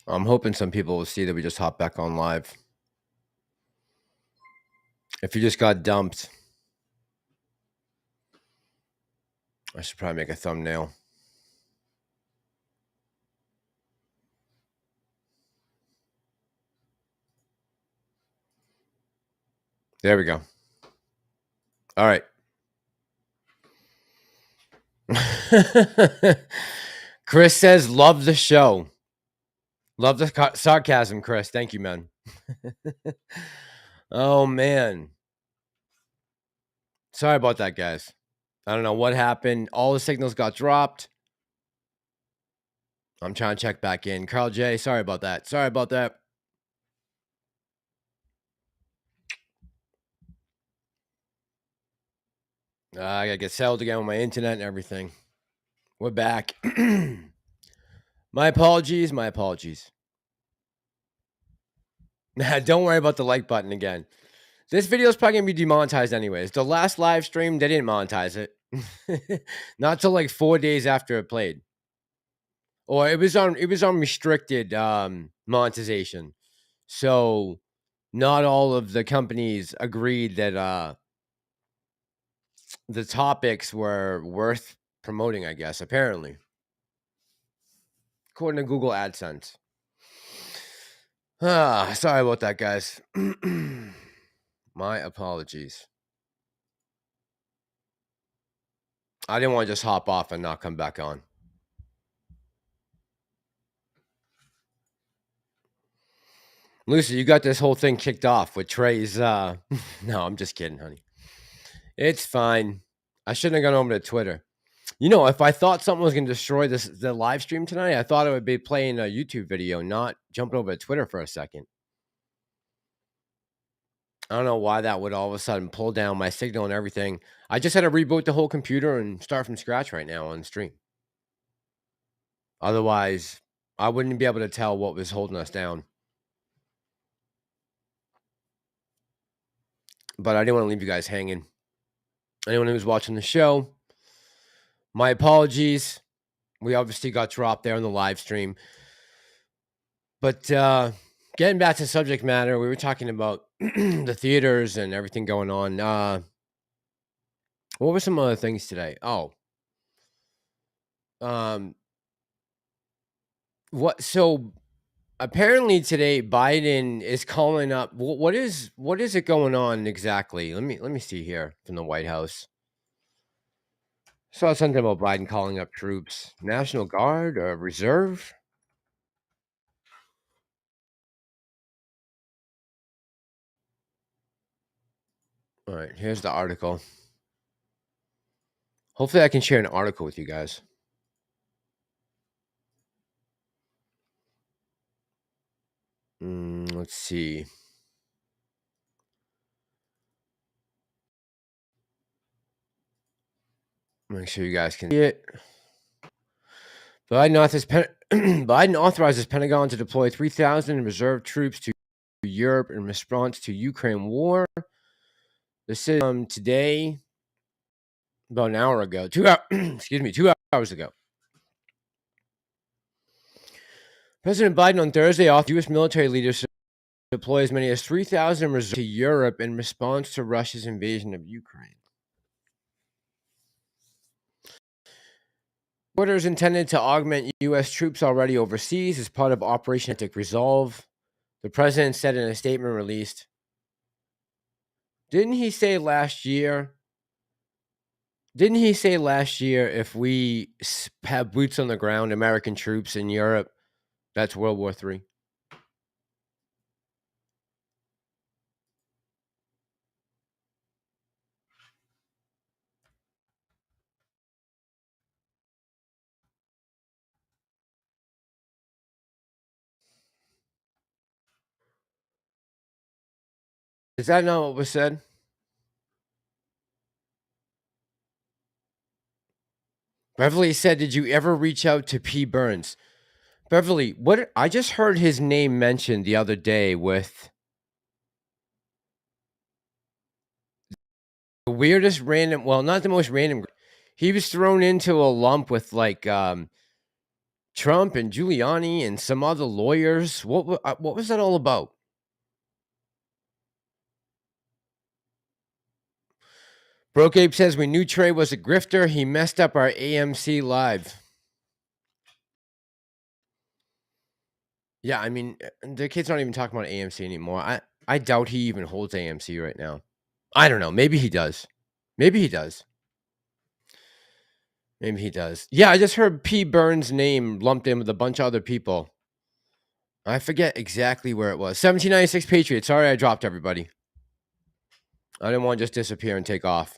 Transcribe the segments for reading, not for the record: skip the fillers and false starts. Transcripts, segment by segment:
I'm hoping some people will see that we just hop back on live. If you just got dumped, I should probably make a thumbnail. There we go. All right. Chris says, love the show. Love the sarcasm, Chris. Thank you, man. Oh, man. Sorry about that, guys. I don't know what happened. All the signals got dropped. I'm trying to check back in. Carl J, sorry about that. Sorry about that. I gotta get settled again with my internet and everything. We're back. My apologies. My apologies. Don't worry about the like button again. This video is probably gonna be demonetized anyways. The last live stream, they didn't monetize it. Not till like 4 days after it played. Or it was on restricted monetization. So not all of the companies agreed that the topics were worth promoting, I guess, apparently. According to Google AdSense. Sorry about that, guys. My apologies. I didn't want to just hop off and not come back on. Lucy, you got this whole thing kicked off with Trey's no, I'm just kidding, honey. It's fine. I shouldn't have gone over to Twitter. You know, if I thought something was gonna destroy the live stream tonight, I thought it would be playing a YouTube video, not jumping over to Twitter for a second. I don't know why that would all of a sudden pull down my signal and everything. I just had to reboot the whole computer and start from scratch right now on stream. Otherwise, I wouldn't be able to tell what was holding us down. But I didn't want to leave you guys hanging. Anyone who's watching the show, my apologies. We obviously got dropped there on the live stream. But getting back to subject matter, we were talking about the theaters and everything going on. What were some other things today? Oh. What so apparently today Biden is calling up what is it going on exactly? Let me see here from the White House. Saw something about Biden calling up troops, National Guard or Reserve. All right, here's the article. Hopefully I can share an article with you guys. Let's see. Make sure you guys can see it. Biden authorizes Pentagon to deploy 3,000 reserve troops to Europe in response to Ukraine war. This is today, about an hour ago. 2 hours ago. President Biden on Thursday authorized U.S. military leaders to deploy as many as 3,000 reserves to Europe in response to Russia's invasion of Ukraine. Orders intended to augment U.S. troops already overseas as part of Operation Atlantic Resolve. The president said in a statement released. Didn't he say last year if we have boots on the ground, American troops in Europe, that's World War III? Is that not what was said? Beverly said, did you ever reach out to P. Burns? Beverly, what? I just heard his name mentioned the other day with the weirdest random, well, not the most random. He was thrown into a lump with like Trump and Giuliani and some other lawyers. What was that all about? Broke Ape says we knew Trey was a grifter. He messed up our AMC live. Yeah, I mean, the kid's not even talking about AMC anymore. I doubt he even holds AMC right now. I don't know. Maybe he does. Maybe he does. Maybe he does. Yeah, I just heard P. Burns' name lumped in with a bunch of other people. I forget exactly where it was. 1796 Patriots. Sorry I dropped everybody. I didn't want to just disappear and take off.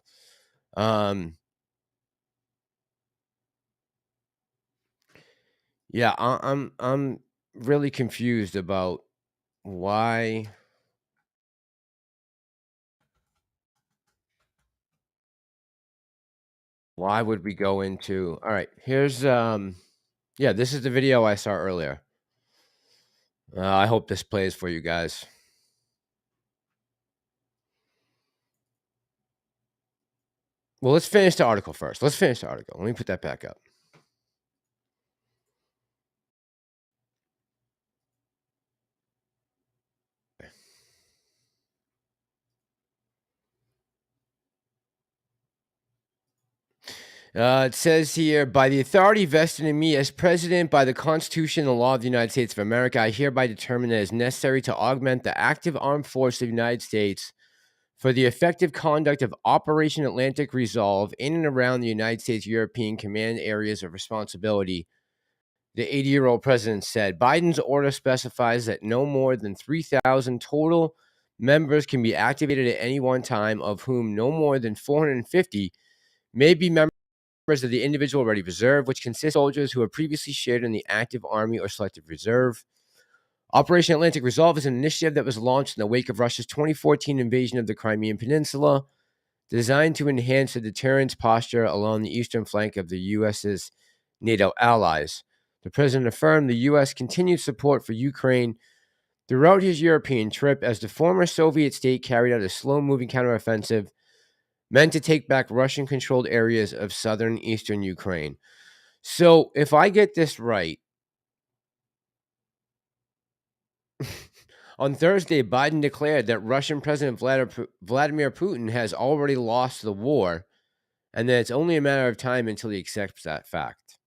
Yeah, I'm really confused about why would we go into. All right, here's yeah, this is the video I saw earlier. I hope this plays for you guys. Well, let's finish the article first. Let's finish the article. Let me put that back up. It says here, by the authority vested in me as president by the Constitution and law of the United States of America, I hereby determine that it is necessary to augment the active armed force of the United States for the effective conduct of Operation Atlantic Resolve in and around the United States European Command areas of responsibility. The 80-year-old president said Biden's order specifies that no more than 3,000 total members can be activated at any one time, of whom no more than 450 may be members of the Individual Ready Reserve, which consists of soldiers who have previously shared in the active Army or Selective Reserve. Operation Atlantic Resolve is an initiative that was launched in the wake of Russia's 2014 invasion of the Crimean Peninsula, designed to enhance the deterrence posture along the eastern flank of the U.S.'s NATO allies. The president affirmed the U.S. continued support for Ukraine throughout his European trip as the former Soviet state carried out a slow-moving counteroffensive meant to take back Russian-controlled areas of southern eastern Ukraine. So, if I get this right, on Thursday, Biden declared that Russian President Vladimir Putin has already lost the war and that it's only a matter of time until he accepts that fact.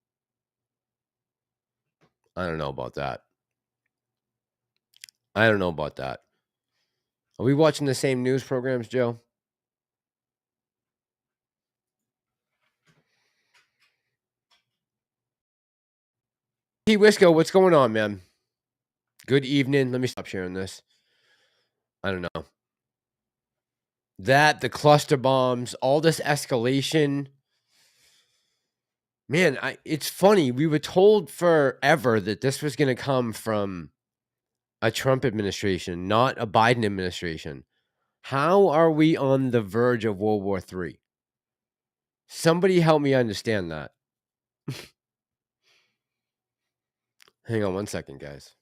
I don't know about that. I don't know about that. Are we watching the same news programs, Joe? Hey, Wisco, what's going on, man? Good evening. Let me stop sharing this. I don't know. That, the cluster bombs, all this escalation. Man, it's funny. We were told forever that this was going to come from a Trump administration, not a Biden administration. How are we on the verge of World War III? Somebody help me understand that. Hang on one second, guys.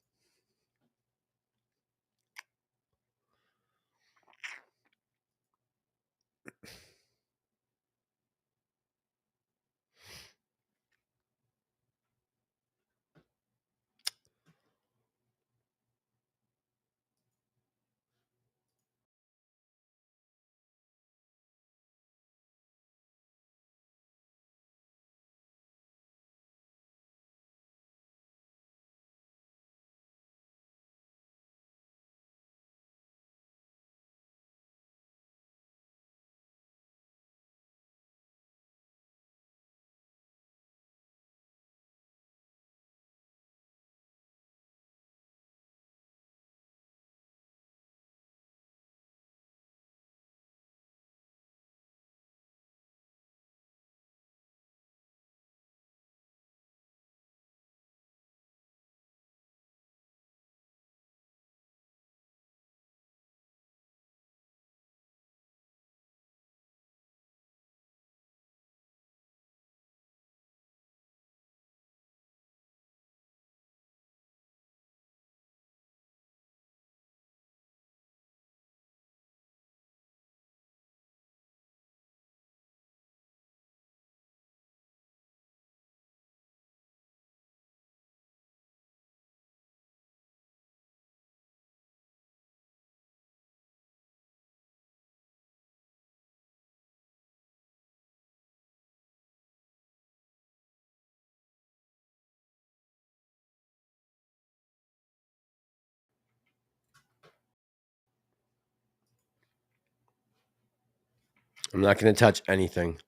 I'm not going to touch anything.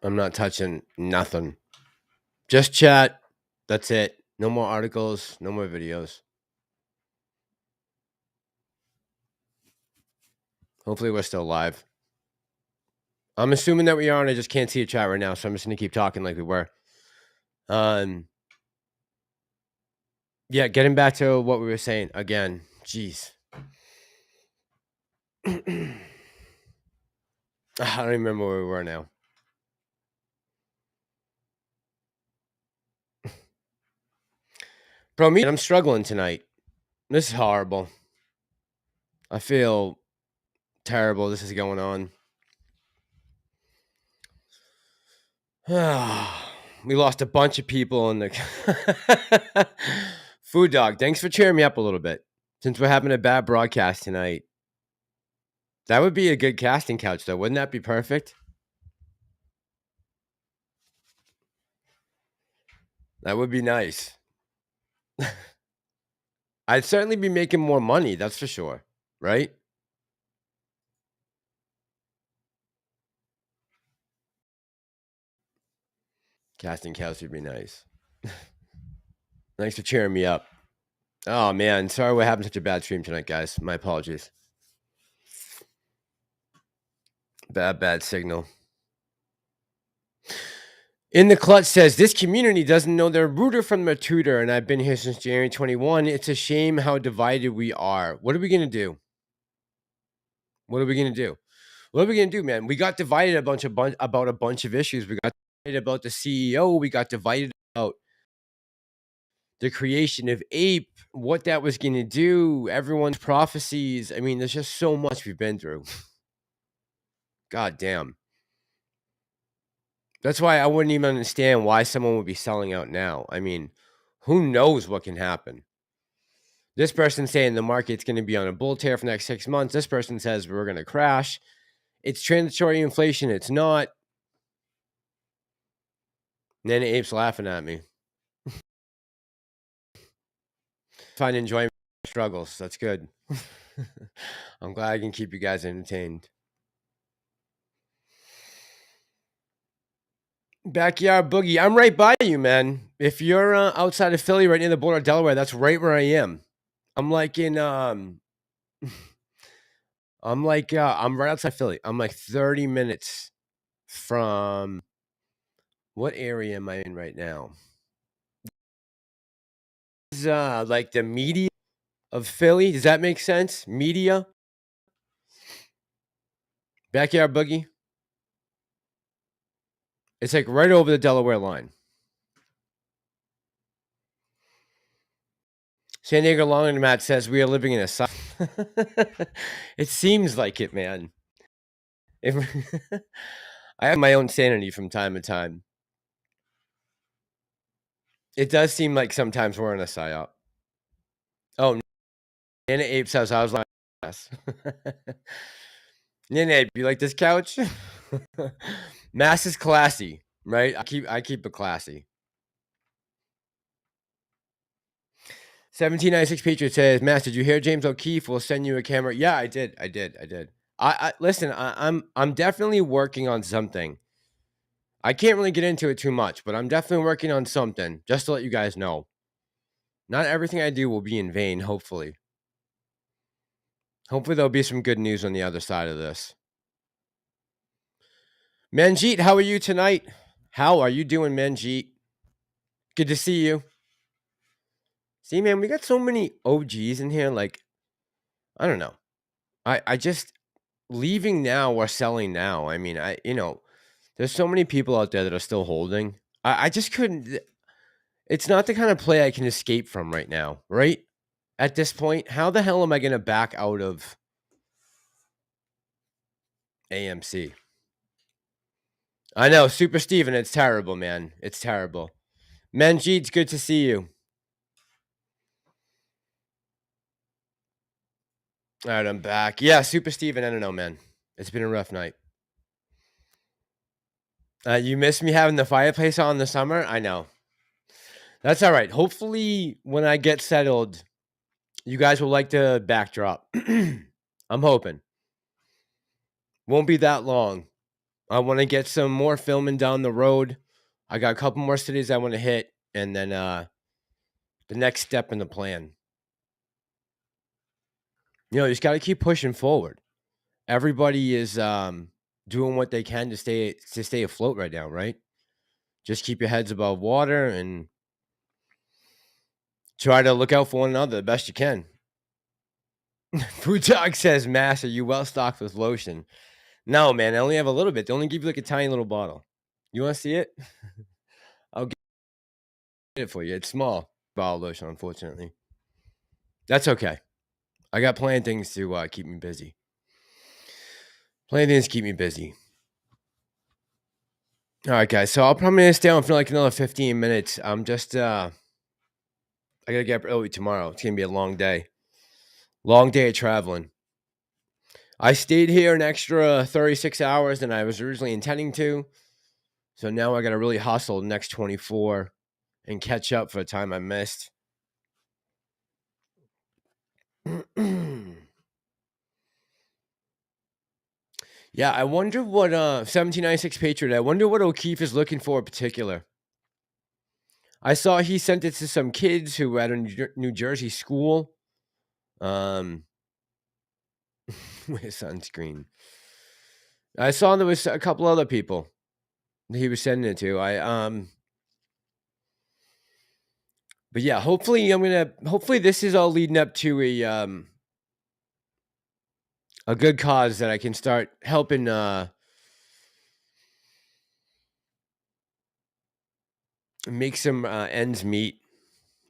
I'm not touching nothing. Just chat. That's it. No more articles. No more videos. Hopefully we're still live. I'm assuming that we are, and I just can't see a chat right now, so I'm just going to keep talking like we were. Yeah, getting back to what we were saying again. Jeez. I don't remember where we were now. Bro, I'm struggling tonight. This is horrible. I feel terrible. This is going on. We lost a bunch of people in the Food Dog. Thanks for cheering me up a little bit. Since we're having a bad broadcast tonight, that would be a good casting couch, though. Wouldn't that be perfect? That would be nice. I'd certainly be making more money. That's for sure. Right? Casting couch would be nice. Thanks for cheering me up. Oh, man. Sorry we're having such a bad stream tonight, guys. My apologies. Bad signal. In the clutch says, this community doesn't know their rooter from their tutor, and I've been here since January 21. It's a shame how divided we are. What are we going to do? What are we going to do? What are we going to do, man? We got divided about a bunch of issues. We got divided about the CEO. We got divided about the creation of Ape, what that was going to do, everyone's prophecies. I mean, there's just so much we've been through. God damn. That's why I wouldn't even understand why someone would be selling out now. I mean, who knows what can happen? This person saying the market's going to be on a bull tear for the next 6 months. This person says we're going to crash. It's transitory inflation. It's not. And then Ape's laughing at me. Find enjoyment in struggles. That's good. I'm glad I can keep you guys entertained. Backyard Boogie. I'm right by you, man. If you're outside of Philly, right near the border of Delaware, that's right where I am. I'm like in I'm right outside Philly. I'm like 30 minutes from what area am I in right now? This is like the media of Philly. Does that make sense? Media. Backyard Boogie. It's like right over the Delaware line. San Diego Laundromat says we are living in a it seems like it, man. I have my own sanity from time to time. It does seem like sometimes we're in a psyop. Oh, Nana Ape says I was like, yes. Nana Ape, you like this couch? Mass is classy, right? I keep it classy. 1796 Patriot says, Mass, did you hear James O'Keefe will send you a camera? Yeah, I did. I listen, I'm definitely working on something. I can't really get into it too much, but I'm definitely working on something, just to let you guys know. Not everything I do will be in vain, hopefully. Hopefully there'll be some good news on the other side of this. Manjeet, how are you tonight? How are you doing, Manjeet? Good to see you. See, man, we got so many OGs in here. Like, I don't know. I just leaving now or selling now. I mean, there's so many people out there that are still holding. I just couldn't. It's not the kind of play I can escape from right now, right? At this point, how the hell am I going to back out of AMC? I know, Super Steven, it's terrible, man. It's terrible. Manjeet's good to see you. All right, I'm back. Yeah, Super Steven, I don't know, man. It's been a rough night. You missed me having the fireplace on in the summer? I know. That's all right. Hopefully, when I get settled, you guys will like the backdrop. I'm hoping. Won't be that long. I want to get some more filming down the road. I got a couple more cities I want to hit, and then the next step in the plan. You just got to keep pushing forward. Everybody is doing what they can to stay afloat right now, right? Just keep your heads above water and try to look out for one another the best you can. Food Talk says, Mass, are you well stocked with lotion? No, man, I only have a little bit. They only give you like a tiny little bottle. You want to see it? I'll get it for you. It's small bottle lotion, unfortunately. That's okay. I got plenty of things to keep me busy. All right, guys. So I'll probably stay on for like another 15 minutes. I'm just, I gotta get up early tomorrow. It's gonna be a long day. Long day of traveling. I stayed here an extra 36 hours than I was originally intending to. So now I gotta really hustle the next 24 and catch up for the time I missed. Yeah, I wonder what 1796 Patriot. I wonder what O'Keefe is looking for in particular. I saw he sent it to some kids who were at a New Jersey school. With sunscreen. I saw there was a couple other people he was sending it to. But yeah, hopefully this is all leading up to a good cause that I can start helping make some ends meet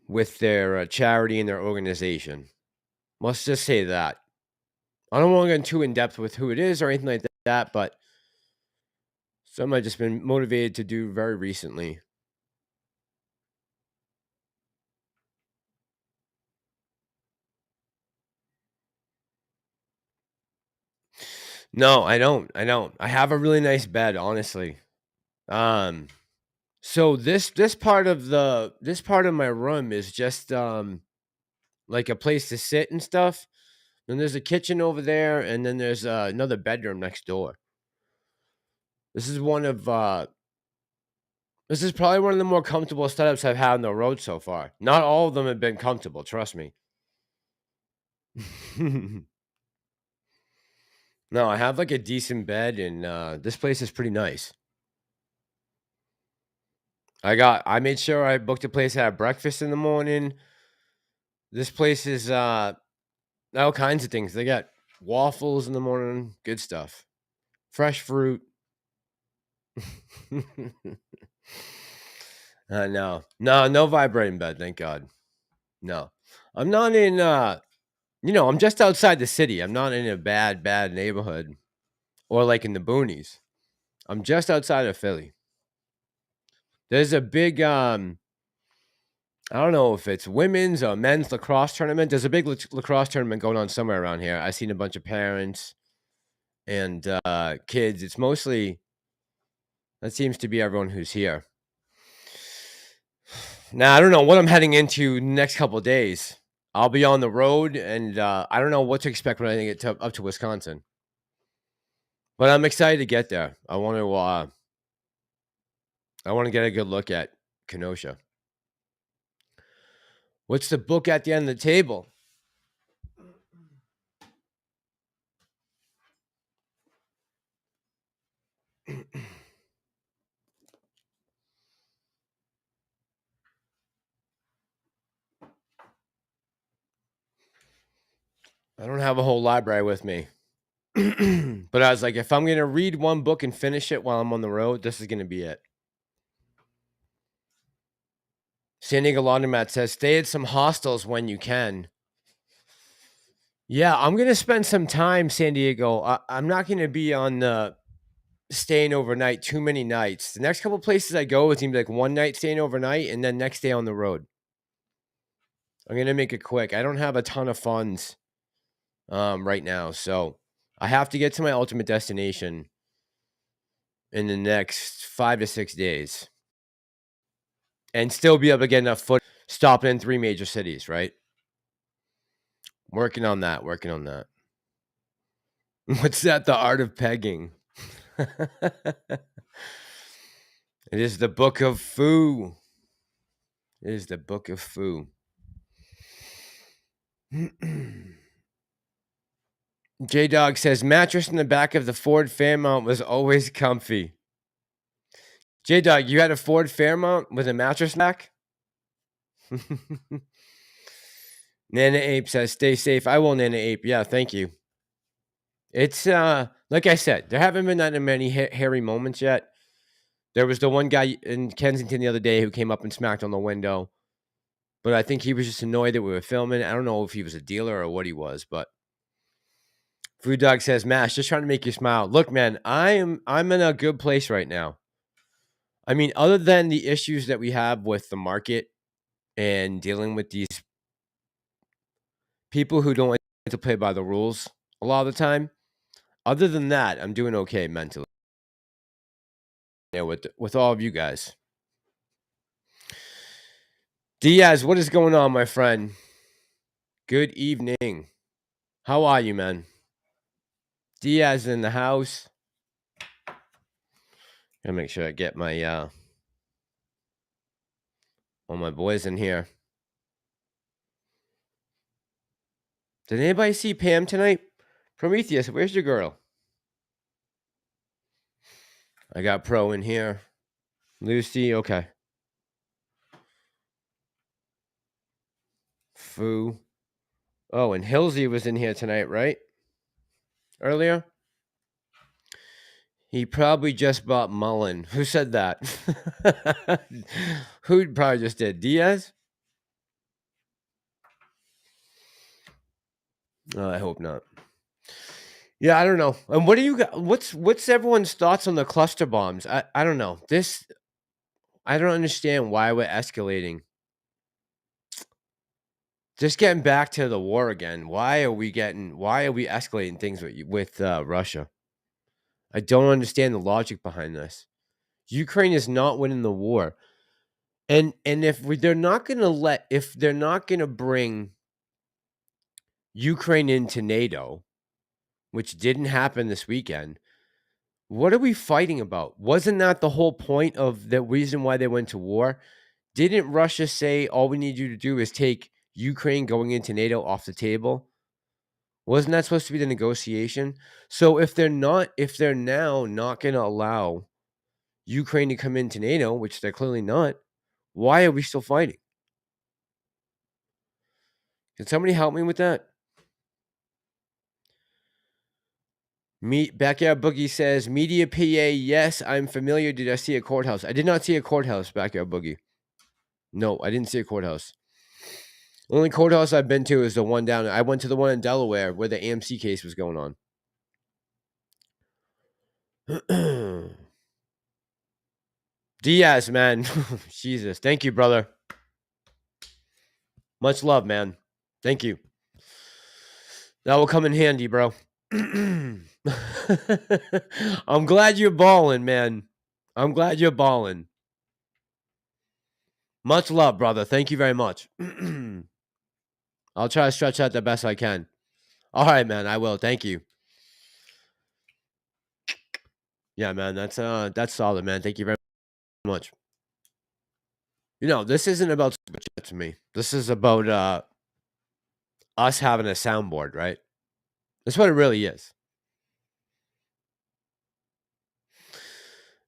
with their charity and their organization. Let's just say that. I don't want to get too in depth with who it is or anything like that, but something I've just been motivated to do very recently. No, I don't. I have a really nice bed, honestly. So this part of my room is just like a place to sit and stuff. Then there's a kitchen over there, and then there's another bedroom next door. This is probably one of the more comfortable setups I've had on the road so far. Not all of them have been comfortable, trust me. No, I have like a decent bed, and this place is pretty nice. I made sure I booked a place to have breakfast in the morning. This place is all kinds of things. They got waffles in the morning, good stuff. Fresh fruit. No vibrating bed, thank God. No. I'm not in I'm just outside the city. I'm not in a bad neighborhood or like in the boonies. I'm just outside of Philly. There's a big I don't know if it's women's or men's lacrosse tournament. There's a big lacrosse tournament going on somewhere around here. I've seen a bunch of parents and kids. It's mostly that seems to be everyone who's here. Now, I don't know what I'm heading into next couple of days. I'll be on the road, and I don't know what to expect when I get up to Wisconsin. But I'm excited to get there. I want to get a good look at Kenosha. What's the book at the end of the table? I don't have a whole library with me. But I was like, if I'm going to read one book and finish it while I'm on the road, this is going to be it. San Diego Laundromat says, stay at some hostels when you can. Yeah, I'm going to spend some time, San Diego. I'm not going to be on the staying overnight too many nights. The next couple places I go is going to be like one night staying overnight and then next day on the road. I'm going to make it quick. I don't have a ton of funds right now, so I have to get to my ultimate destination in the next 5 to 6 days and still be able to get enough foot stopping in 3 major cities, right? Working on that. What's that? The art of pegging. It is the book of foo. It is the book of foo. J-Dog says, mattress in the back of the Ford Fairmont was always comfy. J-Dog, you had a Ford Fairmont with a mattress back? Nana Ape says, stay safe. I will, Nana Ape. Yeah, thank you. It's, like I said, there haven't been that many hairy moments yet. There was the one guy in Kensington the other day who came up and smacked on the window. But I think he was just annoyed that we were filming. I don't know if he was a dealer or what he was, but Food Dog says, Mash, just trying to make you smile. Look, man, I'm in a good place right now. I mean, other than the issues that we have with the market and dealing with these people who don't like to play by the rules a lot of the time, other than that, I'm doing okay mentally. Yeah, with all of you guys. Diaz, what is going on, my friend? Good evening. How are you, man? Diaz in the house. Gotta make sure I get my all my boys in here. Did anybody see Pam tonight? Prometheus, where's your girl? I got Pro in here. Lucy, okay. Foo. Oh, and Hillsy was in here tonight, right? Earlier? He probably just bought Mullen. Who said that? Who probably just did? Diaz? Oh, I hope not. Yeah, I don't know. And what do you got? What's everyone's thoughts on the cluster bombs? I don't know. I don't understand why we're escalating. Just getting back to the war again. Why are we escalating things with Russia? I don't understand the logic behind this. Ukraine is not winning the war. And if they're not going to bring Ukraine into NATO, which didn't happen this weekend, what are we fighting about? Wasn't that the whole point of the reason why they went to war? Didn't Russia say all we need you to do is take Ukraine going into NATO off the table? Wasn't that supposed to be the negotiation? So if they're now not going to allow Ukraine to come into NATO, which they're clearly not, why are we still fighting? Can somebody help me with that? Backyard Boogie says, Media PA, yes, I'm familiar. Did I see a courthouse? I did not see a courthouse, Backyard Boogie. No, I didn't see a courthouse. The only courthouse I've been to is the one down. I went to the one in Delaware where the AMC case was going on. Diaz, man. Jesus. Thank you, brother. Much love, man. Thank you. That will come in handy, bro. I'm glad you're balling, man. I'm glad you're balling. Much love, brother. Thank you very much. I'll try to stretch out the best I can. All right, man. I will. Thank you. Yeah, man. That's solid, man. Thank you very much. You know, this isn't about super chat to me. This is about us having a soundboard, right? That's what it really is.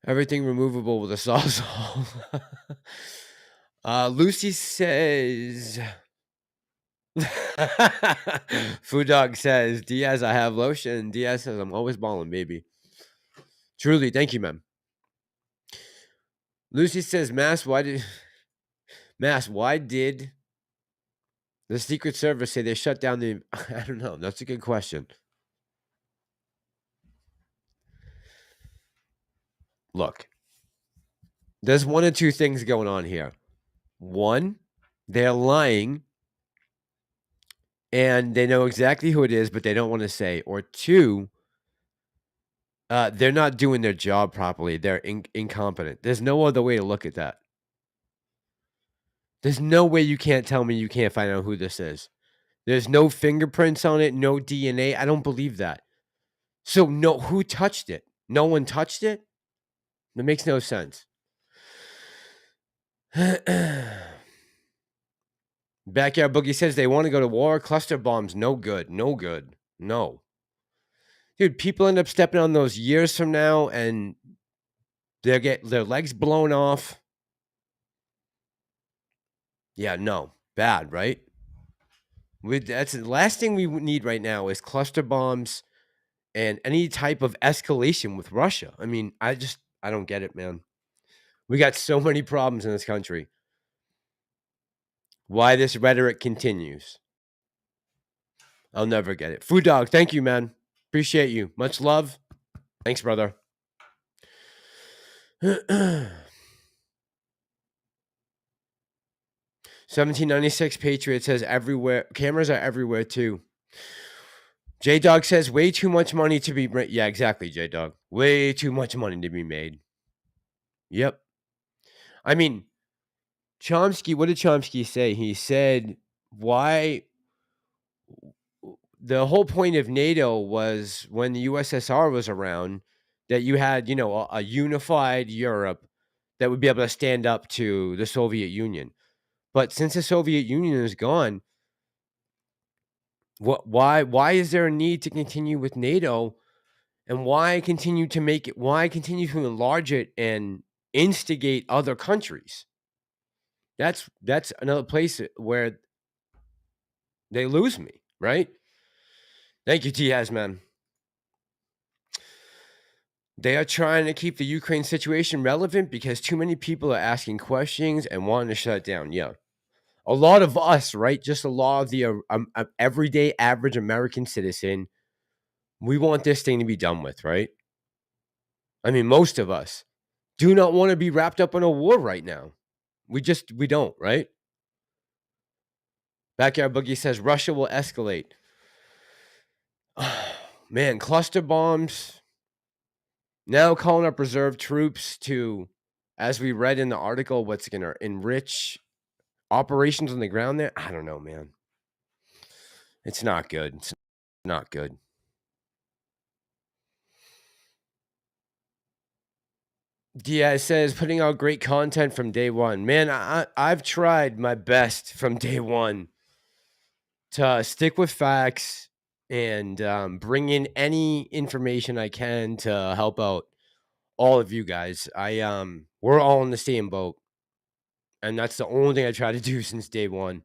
Everything removable with a sawzall. Lucy says, Food Dog says, Diaz, I have lotion. Diaz says, I'm always balling, baby. Truly, thank you, man. Lucy says, Mass, why did the Secret Service say they shut down the... I don't know. That's a good question. Look, there's one or two things going on here. One, they're lying and they know exactly who it is, but they don't want to say. Or two, they're not doing their job properly. They're incompetent. There's no other way to look at that. There's no way you can't tell me you can't find out who this is. There's no fingerprints on it, no DNA. I don't believe that. So no, who touched it? No one touched it? That makes no sense. Backyard Boogie says they want to go to war. Cluster bombs, no good. No good. No. Dude, people end up stepping on those years from now and they get their legs blown off. Yeah, no. Bad, right? That's the last thing we need right now is cluster bombs and any type of escalation with Russia. I mean, I don't get it, man. We got so many problems in this country. Why this rhetoric continues, I'll never get it. Food Dog, thank you, man. Appreciate you. Much love. Thanks, brother. 1796 Patriot says everywhere. Cameras are everywhere too. J Dog says way too much money to be. Yeah, exactly, J Dog. Way too much money to be made. Yep. I mean, Chomsky. What did Chomsky say? He said, "Why?" The whole point of NATO was when the USSR was around, that you had, a unified Europe that would be able to stand up to the Soviet Union. But since the Soviet Union is gone, why is there a need to continue with NATO, and why continue to enlarge it and instigate other countries? That's another place where they lose me, right? Thank you, TAS, man. They are trying to keep the Ukraine situation relevant because too many people are asking questions and wanting to shut it down. Yeah. A lot of us, right? Just a lot of the everyday average American citizen, we want this thing to be done with, right? I mean, most of us do not want to be wrapped up in a war right now. We don't, right? Backyard Boogie says Russia will escalate. Man, cluster bombs. Now calling up reserve troops to, as we read in the article, what's going to enrich operations on the ground there. I don't know, man. It's not good. It's not good. Diaz says putting out great content from day one. Man, I've tried my best from day one to stick with facts and bring in any information I can to help out all of you guys. We're all in the same boat, and that's the only thing I try to do since day one.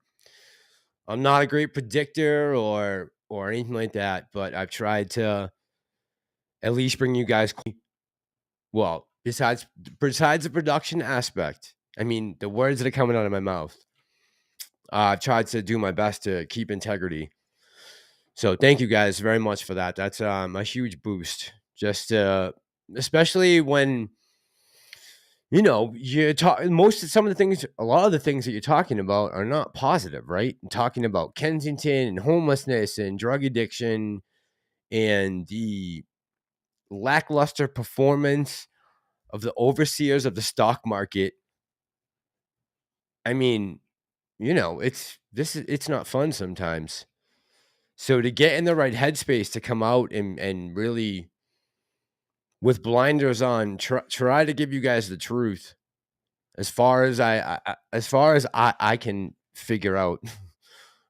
I'm not a great predictor or anything like that, but I've tried to at least bring you guys. Well, besides the production aspect, I mean, the words that are coming out of my mouth, I've tried to do my best to keep integrity. So thank you guys very much for that. That's a huge boost. Just especially when you're talking a lot of the things that you're talking about are not positive, right? I'm talking about Kensington and homelessness and drug addiction and the lackluster performance of the overseers of the stock market. I mean, it's not fun sometimes. So to get in the right headspace to come out and really, with blinders on, try to give you guys the truth as far as I can figure out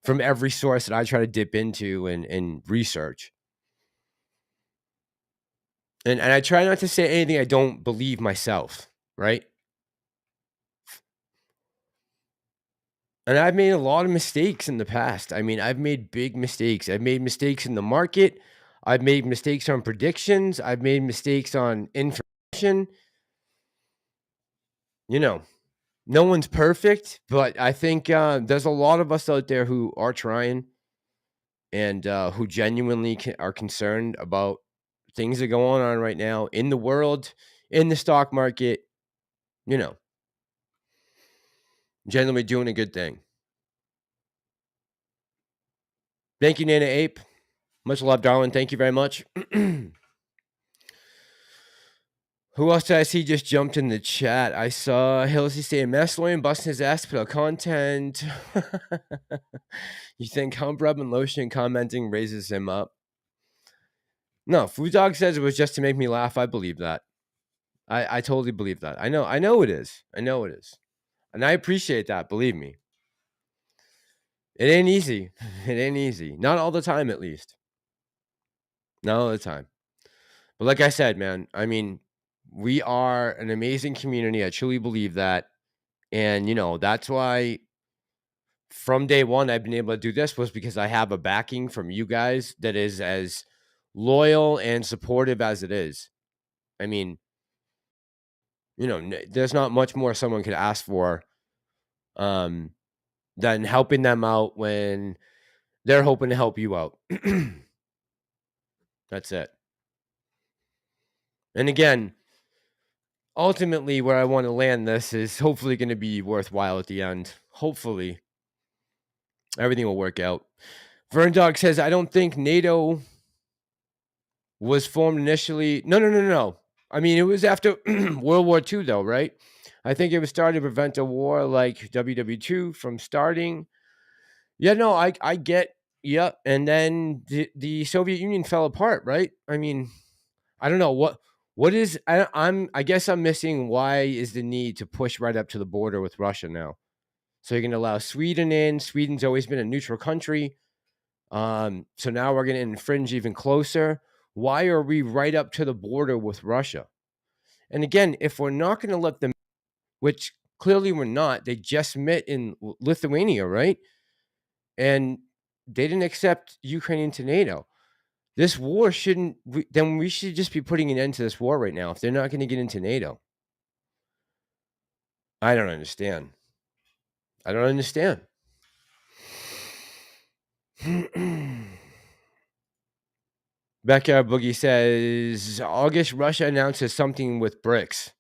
from every source that I try to dip into and research. And I try not to say anything I don't believe myself, right? And I've made a lot of mistakes in the past. I mean, I've made big mistakes. I've made mistakes in the market. I've made mistakes on predictions. I've made mistakes on information. No one's perfect, but I think there's a lot of us out there who are trying and who genuinely are concerned about things that go on right now in the world, in the stock market, generally doing a good thing. Thank you, Nana Ape. Much love, darling. Thank you very much. Who else did I see just jumped in the chat? I saw Hillsy saying Massalorian busting his ass to put out content. You think Hump Rub and Lotion commenting raises him up? No, Food Dog says it was just to make me laugh. I believe that. I totally believe that. I know it is. I know it is. And I appreciate that, believe me. It ain't easy. It ain't easy. Not all the time, at least. Not all the time. But like I said, man, I mean, we are an amazing community. I truly believe that. And, that's why from day one I've been able to do this was because I have a backing from you guys that is as loyal and supportive as it is. I mean, there's not much more someone could ask for um, than helping them out when they're hoping to help you out. That's it. And again, ultimately, where I want to land this is hopefully going to be worthwhile at the end. Hopefully, everything will work out. Vern Dog says, I don't think NATO was formed initially. No. I mean, it was after World War II, though, right? I think it was started to prevent a war like WW2 from starting. Yeah, no, I get, yeah. And then the Soviet Union fell apart, right? I mean, I don't know what is I guess I'm missing why is the need to push right up to the border with Russia now? So you're going to allow Sweden in. Sweden's always been a neutral country. So now we're going to infringe even closer. Why are we right up to the border with Russia? And again, if we're not going to let them, which clearly we're not, they just met in Lithuania, right? And they didn't accept Ukraine into NATO. This war shouldn't, then we should just be putting an end to this war right now if they're not going to get into NATO. I don't understand. I don't understand. Backyard Boogie says, August, Russia announces something with BRICS.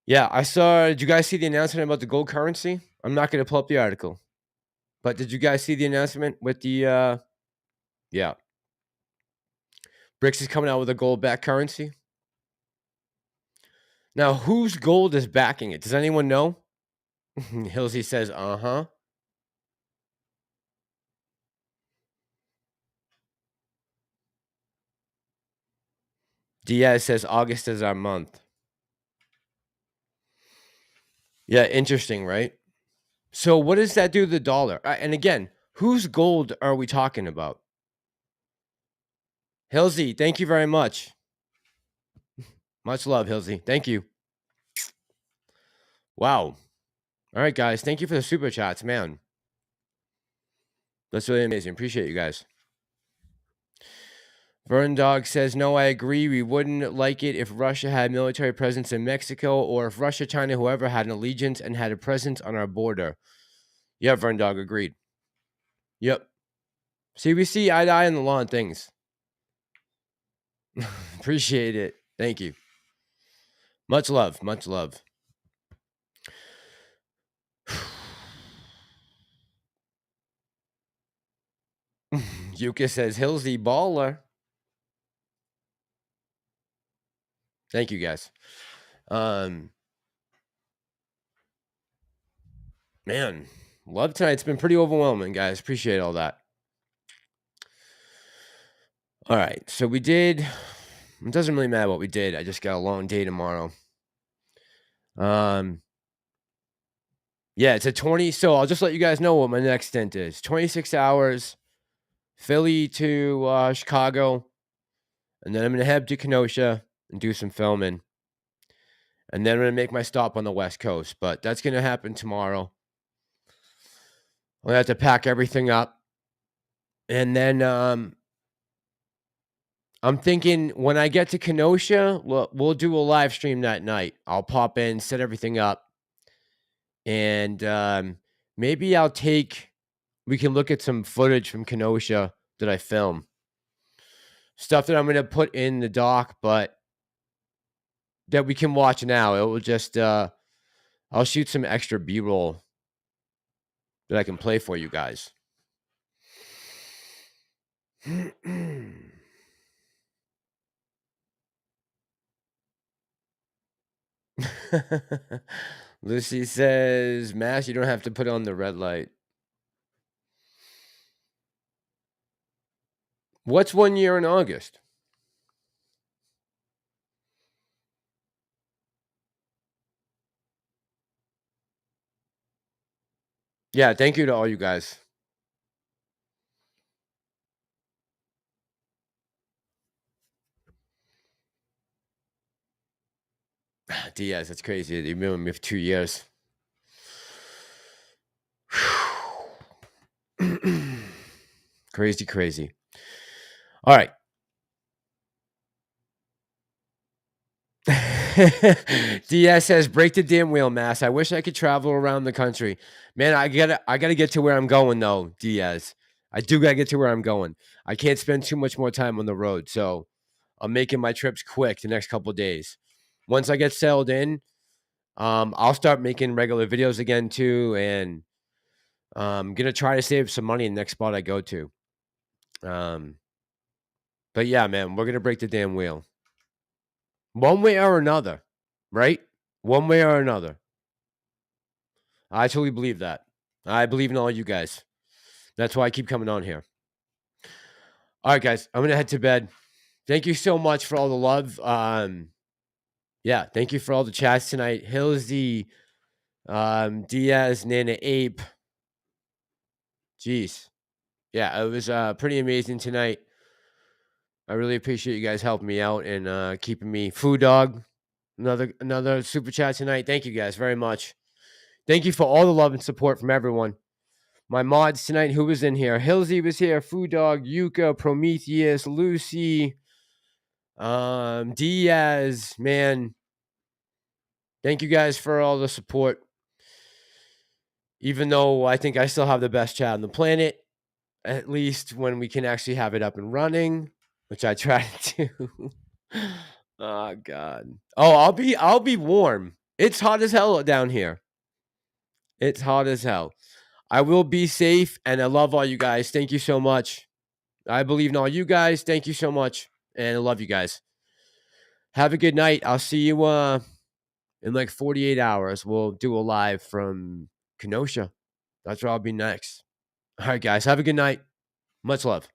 Yeah, I saw, did you guys see the announcement about the gold currency? I'm not going to pull up the article. But did you guys see the announcement with the, yeah. BRICS is coming out with a gold-backed currency. Now, whose gold is backing it? Does anyone know? Hilsey says, uh-huh. Diaz says August is our month. Yeah, interesting, right? So what does that do to the dollar? And again, whose gold are we talking about? Hilsey, thank you very much. Much love, Hilsey. Thank you. Wow. All right, guys. Thank you for the super chats, man. That's really amazing. Appreciate you guys. Vern Dog says, no, I agree. We wouldn't like it if Russia had military presence in Mexico or if Russia, China, whoever had an allegiance and had a presence on our border. Yeah, Vern Dog, agreed. Yep. See, we see eye to eye on the law and things. Appreciate it. Thank you. Much love. Much love. Yuka says, Hilsey baller. Thank you, guys. Man, love tonight. It's been pretty overwhelming, guys. Appreciate all that. All right, so we did. It doesn't really matter what we did. I just got a long day tomorrow. Yeah, it's a 20. So I'll just let you guys know what my next stint is. 26 hours, Philly to Chicago, and then I'm gonna head to Kenosha and do some filming, and then I'm gonna make my stop on the West Coast. But that's gonna happen tomorrow. I'll have to pack everything up, and then I'm thinking when I get to Kenosha, we'll do a live stream that night. I'll pop in, set everything up, and maybe we can look at some footage from Kenosha that I film. Stuff that I'm going to put in the doc, but that we can watch now. It will just, I'll shoot some extra B-roll that I can play for you guys. Lucy says, Mass, you don't have to put on the red light. What's 1 year in August? Yeah, thank you to all you guys. Diaz, that's crazy. You've been with me for 2 years. Crazy, crazy. All right. DS says, break the damn wheel, Mass. I wish I could travel around the country. Man, I gotta get to where I'm going though, Diaz. I do gotta get to where I'm going. I can't spend too much more time on the road, so I'm making my trips quick the next couple of days. Once I get settled in, I'll start making regular videos again too, and I'm gonna try to save some money in the next spot I go to. But yeah, man, we're gonna break the damn wheel. One way or another, right? One way or another. I totally believe that. I believe in all you guys. That's why I keep coming on here. All right, guys, I'm gonna head to bed. Thank you so much for all the love. Yeah, thank you for all the chats tonight. Hillsy, Diaz, Nana Ape. Jeez. Yeah, it was pretty amazing tonight. I really appreciate you guys helping me out and keeping me. Food Dog, another super chat tonight. Thank you guys very much. Thank you for all the love and support from everyone. My mods tonight, who was in here? Hillsy was here, Food Dog, Yuka, Prometheus, Lucy, Diaz, man. Thank you guys for all the support. Even though I think I still have the best chat on the planet, at least when we can actually have it up and running, which I try to do. Oh God. Oh, I'll be warm. It's hot as hell down here. It's hot as hell. I will be safe, and I love all you guys. Thank you so much. I believe in all you guys. Thank you so much, and I love you guys. Have a good night. I'll see you in like 48 hours. We'll do a live from Kenosha. That's where I'll be next. All right, guys. Have a good night. Much love.